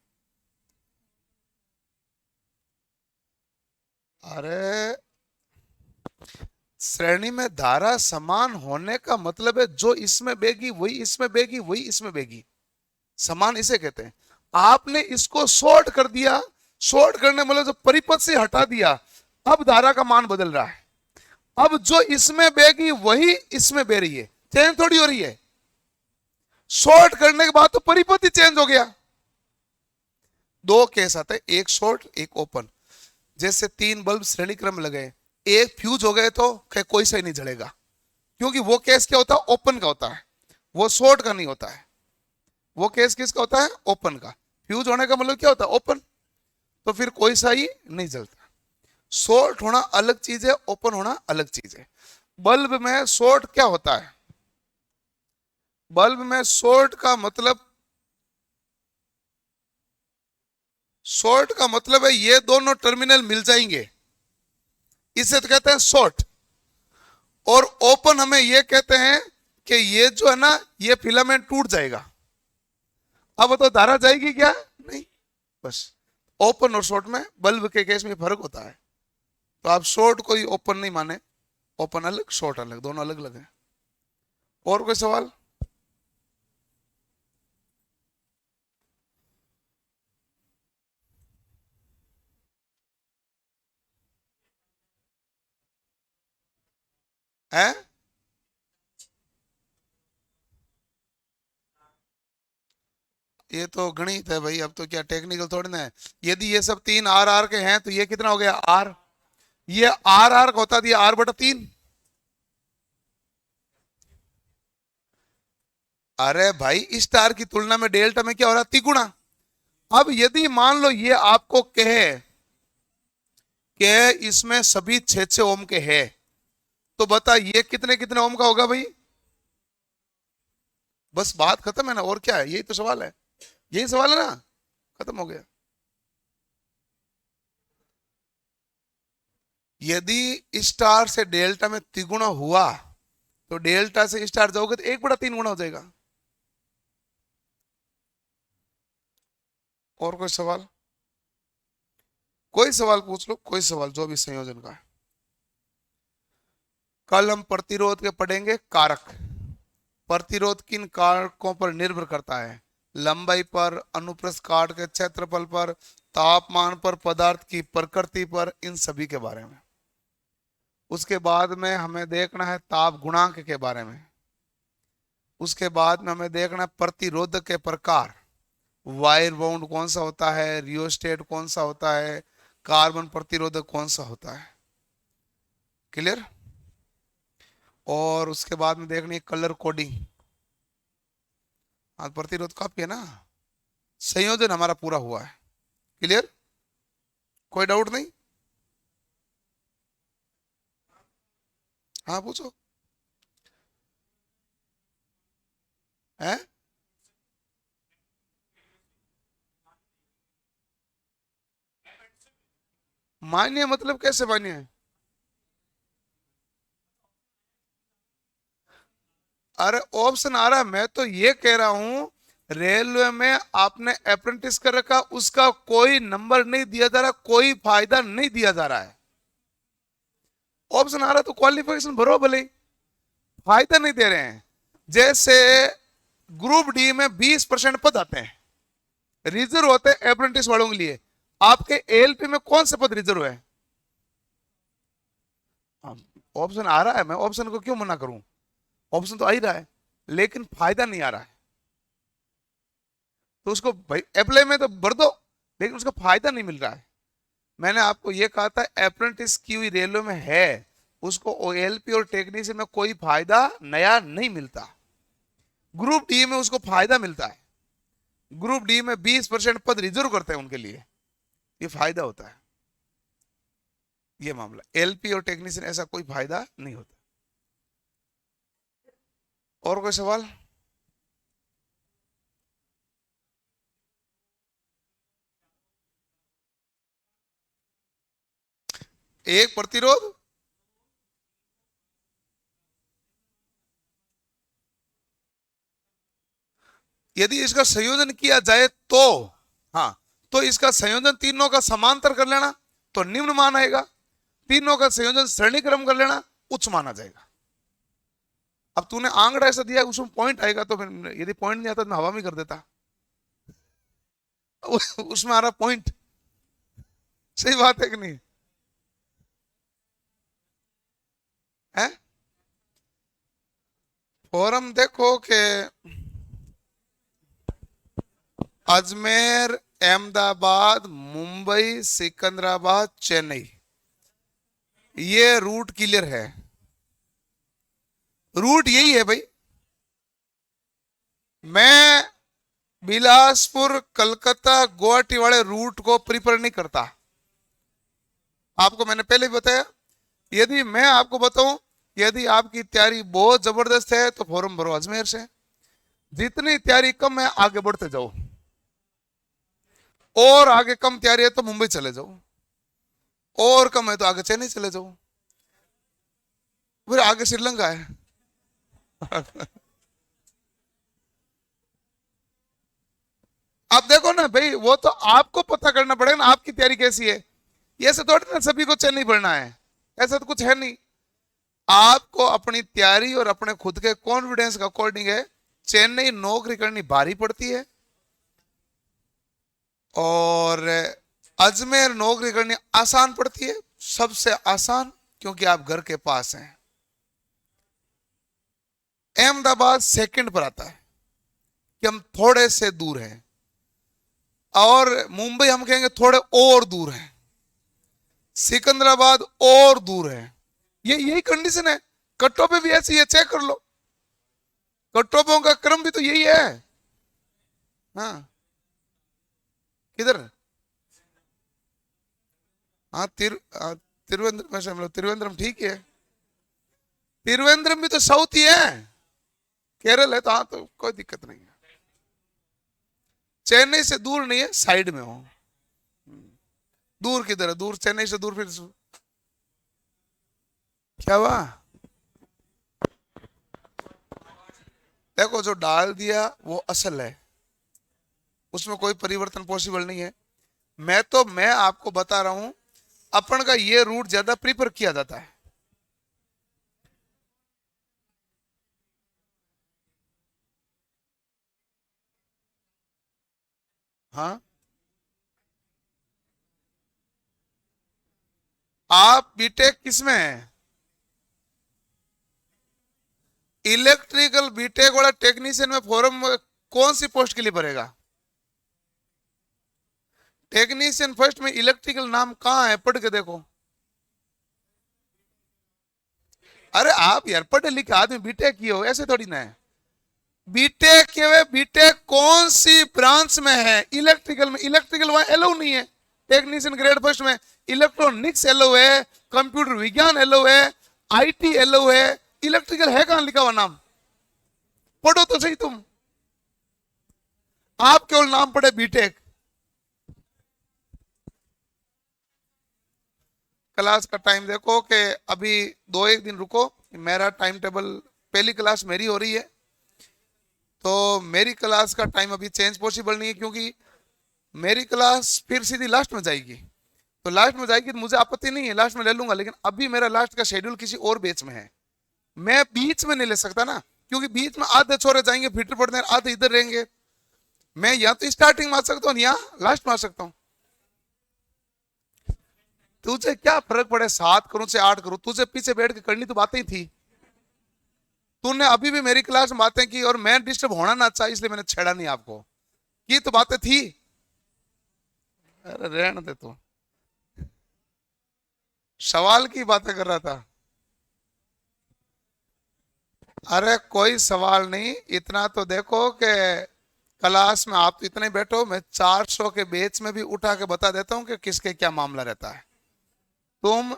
अरे श्रेणी में धारा समान होने का मतलब है जो इसमें बेगी वही इसमें बेगी, वही इसमें बेगी, समान इसे कहते हैं। आपने इसको शॉर्ट कर दिया, शॉर्ट करने मतलब जो परिपथ से हटा दिया, अब धारा का मान बदल रहा है। अब जो इसमें बेगी वही इसमें बह रही है, चेंज थोड़ी हो रही है। शॉर्ट करने के बाद तो परिपथ ही चेंज हो गया। 2 केस आते हैं, एक शॉर्ट एक ओपन। जैसे 3 बल्ब श्रेणी क्रम में लगे, एक फ्यूज हो गए तो कोई सही नहीं जलेगा, क्योंकि वो केस क्या होता है, ओपन का होता है, वो शॉर्ट का नहीं होता है। वो केस किसका होता है, ओपन का। फ्यूज होने का मतलब क्या होता है, ओपन, तो फिर कोई सही नहीं जलता। शॉर्ट होना अलग चीज है, ओपन होना अलग चीज है। बल्ब में शॉर्ट क्या होता है, बल्ब में शॉर्ट का मतलब, शॉर्ट का मतलब है ये दोनों टर्मिनल मिल जाएंगे, इसे तो कहते हैं शॉर्ट। और ओपन हमें ये कहते हैं कि ये जो है ना, ये फिलामेंट टूट जाएगा। अब तो धारा जाएगी क्या, नहीं, बस। ओपन और शॉर्ट में बल्ब के केस में फर्क होता है। तो आप शॉर्ट को ही ओपन नहीं माने, ओपन अलग शॉर्ट अलग, दोनों अलग अलग है। और कोई सवाल, है? ये तो गणित है भाई, अब तो क्या टेक्निकल थोड़ी ना है। यदि ये सब 3 आर आर के हैं तो ये कितना हो गया, आर, ये आर आर का होता दिया R/3। अरे भाई स्टार की तुलना में डेल्टा में क्या हो रहा है, तिगुना। अब यदि मान लो ये आपको कहे कि इसमें सभी 6-6 ओम के हैं, तो बता ये कितने कितने ओम का होगा भाई, बस बात खत्म है ना, और क्या है, यही तो सवाल है, यही सवाल है ना, खत्म हो गया। यदि स्टार से डेल्टा में तिगुना हुआ तो डेल्टा से स्टार जाओगे तो 1/3 गुना हो जाएगा। और कोई सवाल? कोई सवाल पूछ लो, कोई सवाल जो भी संयोजन का है। कल हम प्रतिरोध के पढ़ेंगे कारक। प्रतिरोध किन कारकों पर निर्भर करता है? लंबाई पर, अनुप्रस्थ काट के क्षेत्रफल पर, तापमान पर, पदार्थ की प्रकृति पर, इन सभी के बारे में। उसके बाद में हमें देखना है ताप गुणांक के बारे में। उसके बाद में हमें देखना है प्रतिरोधक के प्रकार। वायर बाउंड कौन सा होता है, रियोस्टेट कौन सा होता है, कार्बन प्रतिरोधक कौन सा होता है। क्लियर? और उसके बाद में देखनी है कलर कोडिंग। हाँ, प्रतिरोध काफी है ना। संयोजन हमारा पूरा हुआ है। क्लियर? कोई डाउट नहीं? हाँ पूछो। है मान्य मतलब कैसे मान्य है? अरे ऑप्शन आ रहा है, मैं तो ये कह रहा हूं रेलवे में आपने अप्रेंटिस कर रखा, उसका कोई नंबर नहीं दिया जा रहा, कोई फायदा नहीं दिया जा रहा है। ऑप्शन आ रहा है तो क्वालिफिकेशन भरो भले ही, फायदा नहीं दे रहे हैं। जैसे ग्रुप डी में 20% पद आते हैं, रिजर्व होते हैं अप्रेंटिस वालों के लिए। आपके एएलपी में कौन से पद रिजर्व है? ऑप्शन आ रहा है, मैं ऑप्शन को क्यों मना करूं? ऑप्शन तो आ ही रहा है, लेकिन फायदा नहीं आ रहा है। तो उसको भाई अप्लाई में तो भर दो, लेकिन उसका फायदा नहीं मिल रहा है। मैंने आपको यह कहा था अप्रेंटिस की हुई रेलवे में है, उसको ओएलपी और टेक्नीशियन में कोई फायदा नया नहीं मिलता। ग्रुप डी में उसको फायदा मिलता है। ग्रुप डी में 20% पद रिजर्व करते हैं उनके लिए, ये फायदा होता है। ये मामला एलपी और टेक्नीशियन ऐसा कोई फायदा नहीं होता। और कोई सवाल? एक प्रतिरोध यदि इसका संयोजन किया जाए तो, हाँ, तो इसका संयोजन तीनों का समांतर कर लेना तो निम्न मान आएगा। तीनों का संयोजन श्रेणी क्रम कर लेना उच्च मान आ जाएगा। अब तूने आंकड़ा ऐसा दिया उसमें पॉइंट आएगा, तो फिर यदि पॉइंट नहीं आता तो मैं हवा में कर देता। उसमें आ रहा पॉइंट। सही बात है कि नहीं? है फॉरम देखो कि अजमेर, अहमदाबाद, मुंबई, सिकंदराबाद, चेन्नई, ये रूट क्लियर है। रूट यही है भाई। मैं बिलासपुर, कलकत्ता, गुवाहाटी वाले रूट को प्रिफर नहीं करता। आपको मैंने पहले भी बताया। यदि मैं आपको बताऊं, यदि आपकी तैयारी बहुत जबरदस्त है तो फॉर्म भरो अजमेर से। जितनी तैयारी कम है आगे बढ़ते जाओ, और आगे कम तैयारी है तो मुंबई चले जाओ, और कम है तो आगे चेन्नई चले जाओ, फिर आगे श्रीलंका है। आप देखो ना भाई, वो तो आपको पता करना पड़ेगा ना आपकी तैयारी कैसी है। ये ऐसे थोड़ी ना सभी को चेन्नई पढ़ना है, ऐसा तो कुछ है नहीं। आपको अपनी तैयारी और अपने खुद के कॉन्फिडेंस का अकॉर्डिंग है। चेन्नई नौकरी करनी भारी पड़ती है, और अजमेर नौकरी करनी आसान पड़ती है, सबसे आसान, क्योंकि आप घर के पास हैं। अहमदाबाद सेकंड पर आता है कि हम थोड़े से दूर हैं, और मुंबई हम कहेंगे थोड़े और दूर हैं, सिकंदराबाद और दूर है। ये यही कंडीशन है। कटो पे भी ऐसी है, चेक कर लो। कटोपों का क्रम भी तो यही है। हाँ, किधर? हाँ, तिरुवनंतपुरम में से हम लोग, तिरुवनंतपुरम ठीक है। तिरुवनंतपुरम भी तो साउथ ही है, केरल है, तो हाँ, तो कोई दिक्कत नहीं है। चेन्नई से दूर नहीं है, साइड में हो। दूर किधर है? दूर चेन्नई से दूर फिर क्या हुआ? देखो, जो डाल दिया वो असल है, उसमें कोई परिवर्तन पॉसिबल नहीं है। मैं आपको बता रहा हूं, अपन का ये रूट ज्यादा प्रीफर किया जाता है। हाँ, आप बीटेक किसमें है? इलेक्ट्रिकल बीटेक वाला टेक्नीशियन में फॉर्म कौन सी पोस्ट के लिए भरेगा? टेक्नीशियन फर्स्ट में, इलेक्ट्रिकल नाम कहाँ है? पढ़ के देखो। अरे आप यार पढ़े लिखे आदमी, बीटेक किए हो, ऐसे थोड़ी ना है। बीटेक के वे बीटेक कौन सी ब्रांच में है? इलेक्ट्रिकल में। इलेक्ट्रिकल वहां एलो नहीं है। टेक्नीशियन ग्रेड फर्स्ट में इलेक्ट्रॉनिक्स एलो है, कंप्यूटर विज्ञान एलो है, आईटी एलो है। इलेक्ट्रिकल है कहां लिखा हुआ नाम? पढ़ो तो सही तुम। आप केवल नाम पढ़े बीटेक। क्लास का टाइम देखो कि अभी 2-1 दिन रुको, मेरा टाइम टेबल, पहली क्लास मेरी हो रही है, तो मेरी क्लास का टाइम अभी चेंज पॉसिबल नहीं है, क्योंकि मेरी क्लास फिर सीधी लास्ट में जाएगी। तो लास्ट में जाएगी तो मुझे आपत्ति नहीं है, लास्ट में ले लूंगा, लेकिन अभी मेरा लास्ट का शेड्यूल किसी और बैच में है। मैं बीच में नहीं ले सकता ना, क्योंकि बीच में आधे छोरे जाएंगे फिटर पढ़ने, आधे इधर रहेंगे। मैं या तो स्टार्टिंग में आ सकता हूँ या लास्ट में आ सकता हूँ। तुझे क्या फर्क पड़े 7 करूं से 8 करूं? तुझे पीछे बैठ के करनी तो बातें ही थी। तूने अभी भी मेरी क्लास में बातें की और मैं डिस्टर्ब होना ना चाहिए, इसलिए मैंने छेड़ा नहीं आपको। की तो बातें थी। अरे रहने दे तू, सवाल की बातें कर रहा था। अरे कोई सवाल नहीं, इतना तो देखो कि क्लास में आप तो इतने बैठो, मैं 400 के बेच में भी उठा के बता देता हूँ कि किसके क्या मामला रहता है। तुम,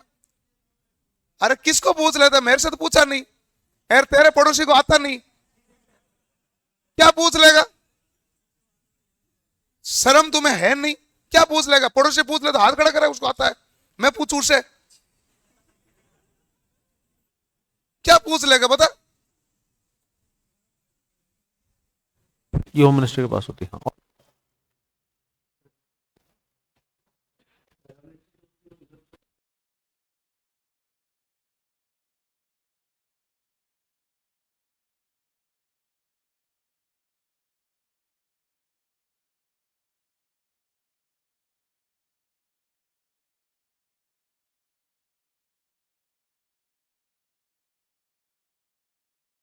अरे किसको पूछ लेता? मेरे से तो पूछा नहीं। यार तेरे पड़ोसी को आता नहीं, क्या पूछ लेगा? शर्म तुम्हें है नहीं? क्या पूछ लेगा? पड़ोसी पूछ ले तो हाथ खड़ा करे, उसको आता है। मैं पूछू उससे, क्या पूछ लेगा बता? ये होम मिनिस्टर के पास होती है। हाँ।